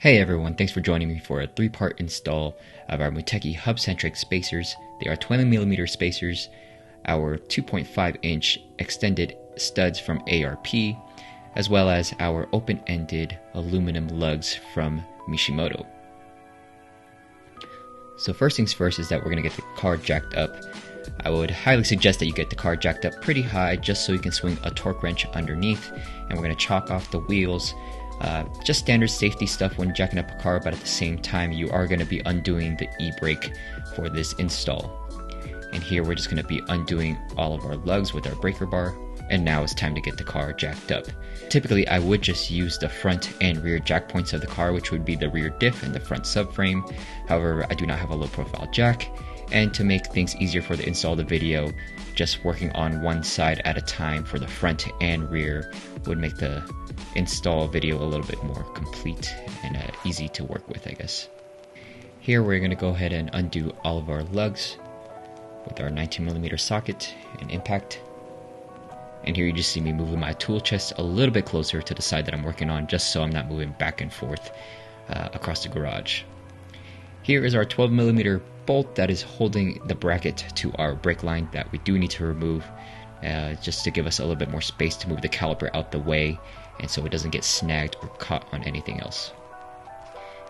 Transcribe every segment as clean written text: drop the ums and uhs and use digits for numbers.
Hey everyone, thanks for joining me for a 3-part install of our Muteki hub-centric spacers. They are 20mm spacers, our 2.5-inch extended studs from ARP, as well as our open-ended aluminum lugs from Mishimoto. So first things first is that we're going to get the car jacked up. I would highly suggest that you get the car jacked up pretty high just so you can swing a torque wrench underneath, and we're going to chalk off the wheels. Just standard safety stuff when jacking up a car, but at the same time you are going to be undoing the e-brake for this install. And here we're just going to be undoing all of our lugs with our breaker bar, and now it's time to get the car jacked up. Typically I would just use the front and rear jack points of the car, which would be the rear diff and the front subframe. However, I do not have a low profile jack, and to make things easier for the install of the video, just working on one side at a time for the front and rear would make the install video a little bit more complete and easy to work with, I guess. Here we're going to go ahead and undo all of our lugs with our 19mm socket and impact. And here you just see me moving my tool chest a little bit closer to the side that I'm working on, just so I'm not moving back and forth across the garage. Here is our 12mm bolt that is holding the bracket to our brake line that we do need to remove, just to give us a little bit more space to move the caliper out the way, and so it doesn't get snagged or caught on anything else.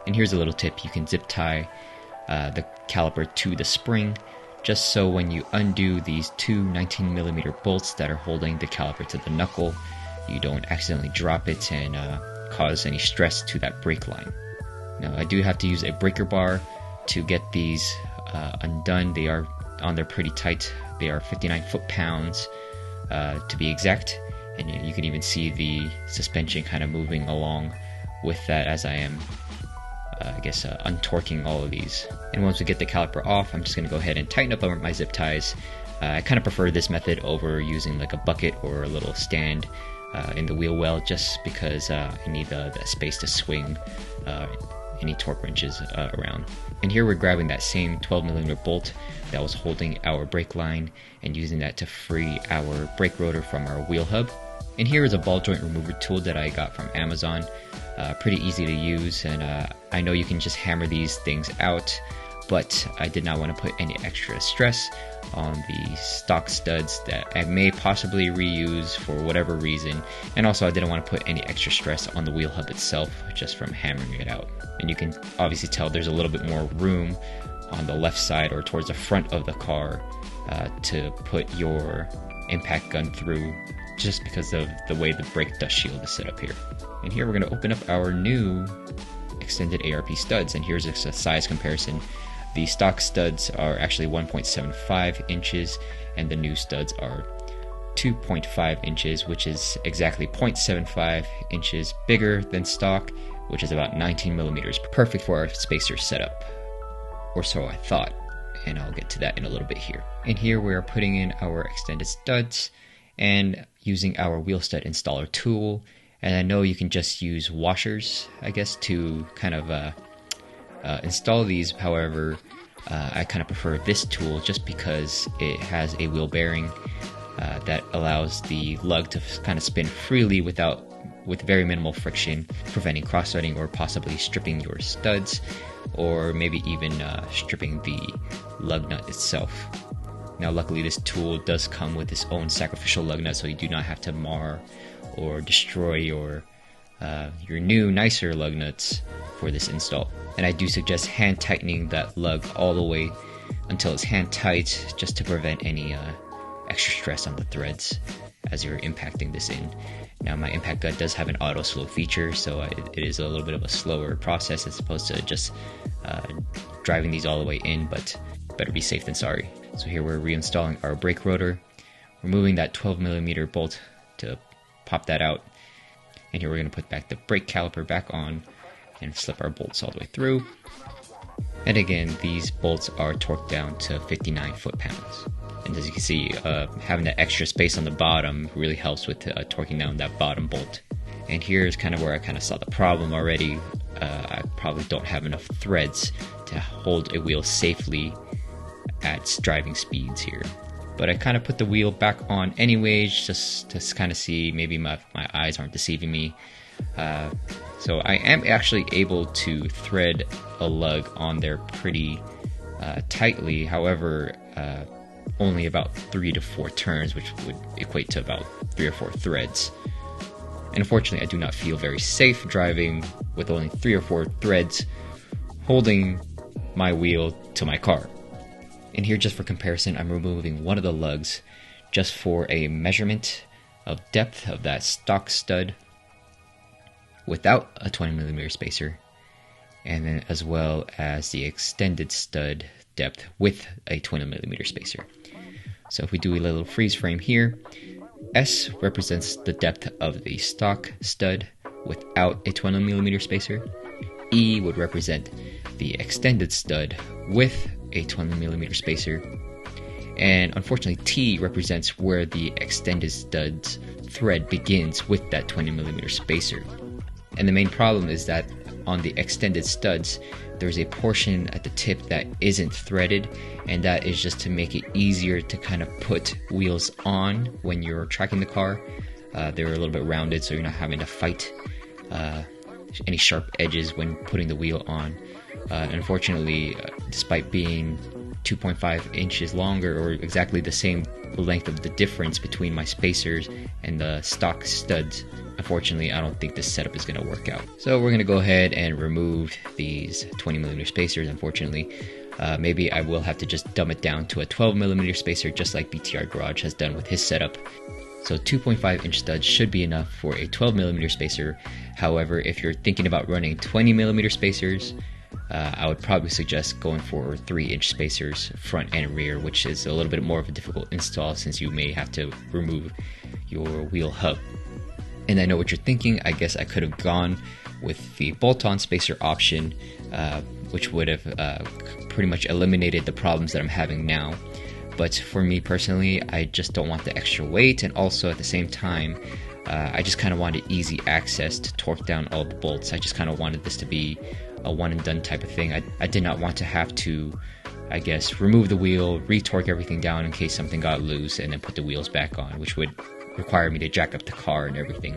And here's a little tip: you can zip tie the caliper to the spring, just so when you undo these two 19mm bolts that are holding the caliper to the knuckle, you don't accidentally drop it and cause any stress to that brake line. Now I do have to use a breaker bar to get these undone. They are on there pretty tight. They are 59 foot-pounds to be exact, and you can even see the suspension kind of moving along with that as I am untorquing all of these. And once we get the caliper off, I'm just going to go ahead and tighten up my zip ties. I kind of prefer this method over using like a bucket or a little stand in the wheel well, just because I need the space to swing any torque wrenches around. And here we're grabbing that same 12mm bolt that was holding our brake line and using that to free our brake rotor from our wheel hub. And here is a ball joint remover tool that I got from Amazon. Pretty easy to use, and I know you can just hammer these things out, but I did not want to put any extra stress on the stock studs that I may possibly reuse for whatever reason, and also I didn't want to put any extra stress on the wheel hub itself just from hammering it out. And you can obviously tell there's a little bit more room on the left side or towards the front of the car to put your impact gun through, just because of the way the brake dust shield is set up here. And here we're going to open up our new extended ARP studs, and here's a size comparison. The stock studs are actually 1.75 inches, and the new studs are 2.5 inches, which is exactly 0.75 inches bigger than stock, which is about 19mm, perfect for our spacer setup, or so I thought, and I'll get to that in a little bit here. And here we're putting in our extended studs and using our wheel stud installer tool. And I know you can just use washers, I guess, to kind of install these. However, I kind of prefer this tool just because it has a wheel bearing that allows the lug to kind of spin freely with very minimal friction, preventing cross-threading or possibly stripping your studs, or maybe even stripping the lug nut itself. Now luckily this tool does come with its own sacrificial lug nut, so you do not have to mar or destroy your new nicer lug nuts for this install. And I do suggest hand tightening that lug all the way until it's hand tight, just to prevent any extra stress on the threads as you're impacting this in. Now my impact gun does have an auto slow feature, so it is a little bit of a slower process as opposed to just driving these all the way in, but better be safe than sorry. So here we're reinstalling our brake rotor, removing that 12mm bolt to pop that out, and here we're going to put back the brake caliper back on and slip our bolts all the way through. And again, these bolts are torqued down to 59 foot-pounds. And as you can see, having that extra space on the bottom really helps with torquing down that bottom bolt. And here's kind of where I kind of saw the problem already. I probably don't have enough threads to hold a wheel safely at driving speeds here. But I kind of put the wheel back on anyways, just to kind of see maybe my eyes aren't deceiving me. So I am actually able to thread a lug on there pretty tightly, however, only about 3 to 4 turns, which would equate to about 3 or 4 threads. And unfortunately, I do not feel very safe driving with only 3 or 4 threads holding my wheel to my car. And here, just for comparison, I'm removing one of the lugs just for a measurement of depth of that stock stud without a 20mm spacer, and then as well as the extended stud depth with a 20mm spacer. So if we do a little freeze frame here, S represents the depth of the stock stud without a 20mm spacer. E would represent the extended stud with a 20mm spacer. And unfortunately, T represents where the extended stud's thread begins with that 20mm spacer. And the main problem is that on the extended studs, there's a portion at the tip that isn't threaded, and that is just to make it easier to kind of put wheels on when you're tracking the car. They're a little bit rounded, so you're not having to fight any sharp edges when putting the wheel on. Unfortunately, despite being 2.5 inches longer, or exactly the same length of the difference between my spacers and the stock studs, unfortunately, I don't think this setup is going to work out. So we're going to go ahead and remove these 20mm spacers, unfortunately. Maybe I will have to just dumb it down to a 12mm spacer, just like BTR Garage has done with his setup. So 2.5 inch studs should be enough for a 12mm spacer. However, if you're thinking about running 20mm spacers, I would probably suggest going for 3-inch spacers front and rear, which is a little bit more of a difficult install since you may have to remove your wheel hub. And I know what you're thinking, I guess I could have gone with the bolt-on spacer option, which would have pretty much eliminated the problems that I'm having now. But for me personally, I just don't want the extra weight, and also at the same time, I just kind of wanted easy access to torque down all the bolts. I just kind of wanted this to be a one and done type of thing. I did not want to have to, I guess, remove the wheel, re-torque everything down in case something got loose, and then put the wheels back on, which would require me to jack up the car and everything.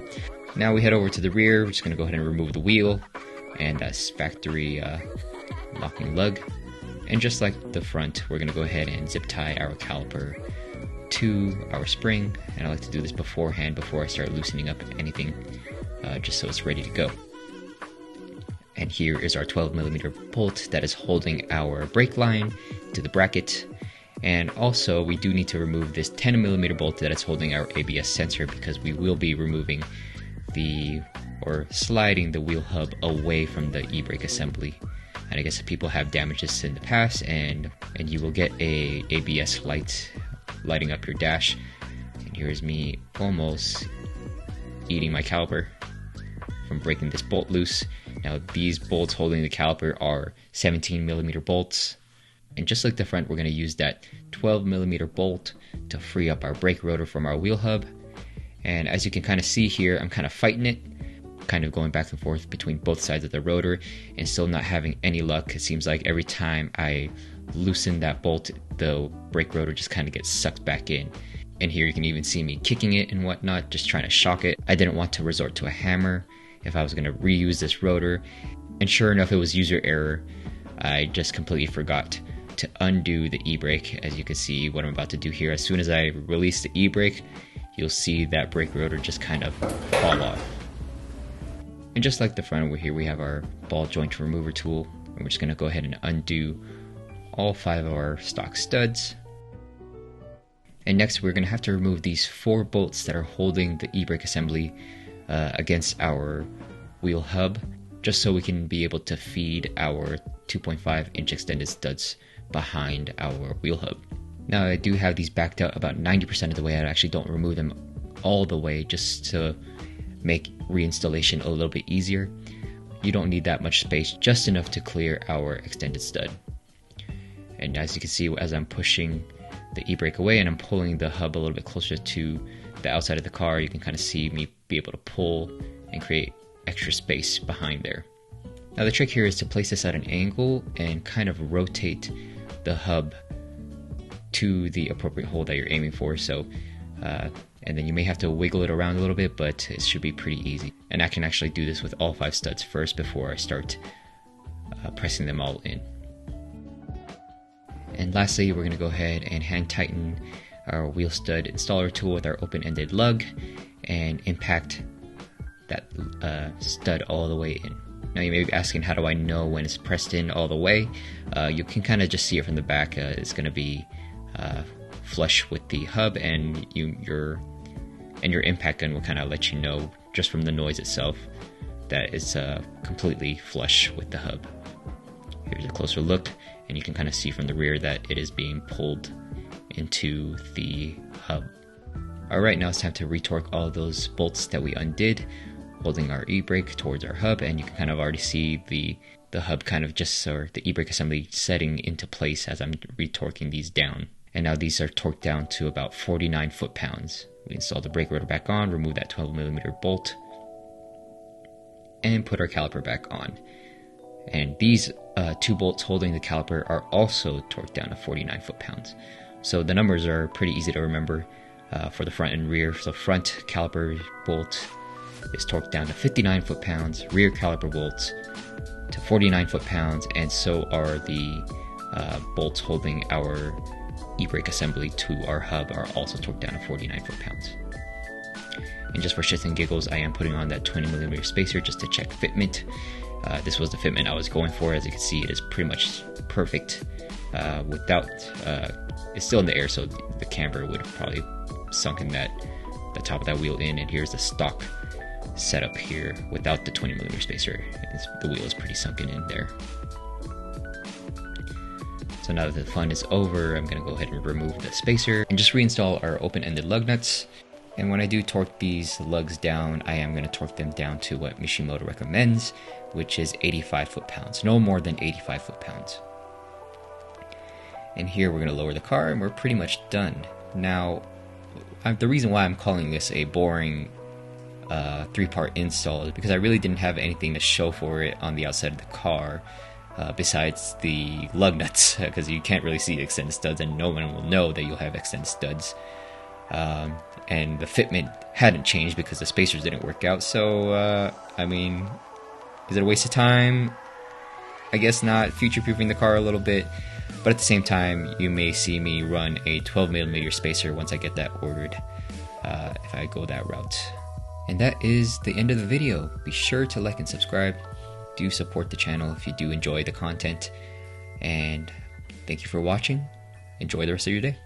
Now we head over to the rear. We're just going to go ahead and remove the wheel and that's factory locking lug. And just like the front, we're going to go ahead and zip tie our caliper to our spring. And I like to do this beforehand before I start loosening up anything, just so it's ready to go. And here is our 12mm bolt that is holding our brake line to the bracket. And also we do need to remove this 10mm bolt that is holding our ABS sensor, because we will be removing sliding the wheel hub away from the e-brake assembly. And I guess people have damaged this in the past, and you will get a ABS light lighting up your dash. And here's me almost eating my caliper from breaking this bolt loose. Now these bolts holding the caliper are 17mm bolts, and just like the front, we're going to use that 12mm bolt to free up our brake rotor from our wheel hub. And as you can kind of see here, I'm kind of fighting it, kind of going back and forth between both sides of the rotor and still not having any luck. It seems like every time I loosen that bolt, the brake rotor just kind of gets sucked back in. And here you can even see me kicking it and whatnot, just trying to shock it. I didn't want to resort to a hammer if I was going to reuse this rotor, and sure enough, it was user error. I just completely forgot to undo the e-brake. As you can see what I'm about to do here, as soon as I release the e-brake, you'll see that brake rotor just kind of fall off. And just like the front over here, we have our ball joint remover tool, and we're just going to go ahead and undo all 5 of our stock studs. And next we're going to have to remove these 4 bolts that are holding the e-brake assembly against our wheel hub, just so we can be able to feed our 2.5-inch extended studs behind our wheel hub. Now I do have these backed out about 90% of the way. I actually don't remove them all the way, just to make reinstallation a little bit easier. You don't need that much space, just enough to clear our extended stud. And as you can see, as I'm pushing the e-brake away and I'm pulling the hub a little bit closer to the outside of the car, you can kind of see me be able to pull and create extra space behind there. Now the trick here is to place this at an angle and kind of rotate the hub to the appropriate hole that you're aiming for. So and then you may have to wiggle it around a little bit, but it should be pretty easy. And I can actually do this with all 5 studs first before I start pressing them all in. And lastly, we're going to go ahead and hand tighten our wheel stud installer tool with our open-ended lug and impact that stud all the way in. Now you may be asking, how do I know when it's pressed in all the way? You can kind of just see it from the back. It's going to be flush with the hub, and your impact gun will kind of let you know just from the noise itself that it's completely flush with the hub. Here's a closer look, and you can kind of see from the rear that it is being pulled into the hub. Alright, now it's time to retorque all of those bolts that we undid, holding our e-brake towards our hub, and you can kind of already see the hub kind of just, or the e-brake assembly setting into place as I'm retorquing these down. And now these are torqued down to about 49 foot-pounds. We install the brake rotor back on, remove that 12mm bolt, and put our caliper back on. And these 2 bolts holding the caliper are also torqued down to 49 foot-pounds. So the numbers are pretty easy to remember for the front and rear. So front caliper bolt is torqued down to 59 foot-pounds, rear caliper bolts to 49 foot-pounds, and so are the bolts holding our e-brake assembly to our hub are also torqued down to 49 foot-pounds. And just for shits and giggles, I am putting on that 20mm spacer just to check fitment. This was the fitment I was going for. As you can see, it is pretty much perfect without, it's still in the air, so the camber would have probably sunk in the top of that wheel in, and here's the stock setup here without the 20mm spacer. The wheel is pretty sunken in there. So now that the fun is over, I'm going to go ahead and remove the spacer and just reinstall our open-ended lug nuts. And when I do torque these lugs down, I am going to torque them down to what Mishimoto recommends, which is 85 foot-pounds, no more than 85 foot-pounds. And here we're going to lower the car, and we're pretty much done. Now, the reason why I'm calling this a boring 3-part install is because I really didn't have anything to show for it on the outside of the car. Besides the lug nuts, because you can't really see extended studs, and no one will know that you'll have extended studs. And the fitment hadn't changed because the spacers didn't work out, so, I mean, is it a waste of time? I guess not. Future-proofing the car a little bit, but at the same time, you may see me run a 12mm spacer once I get that ordered, if I go that route. And that is the end of the video. Be sure to like and subscribe. Do support the channel if you do enjoy the content, and thank you for watching. Enjoy the rest of your day.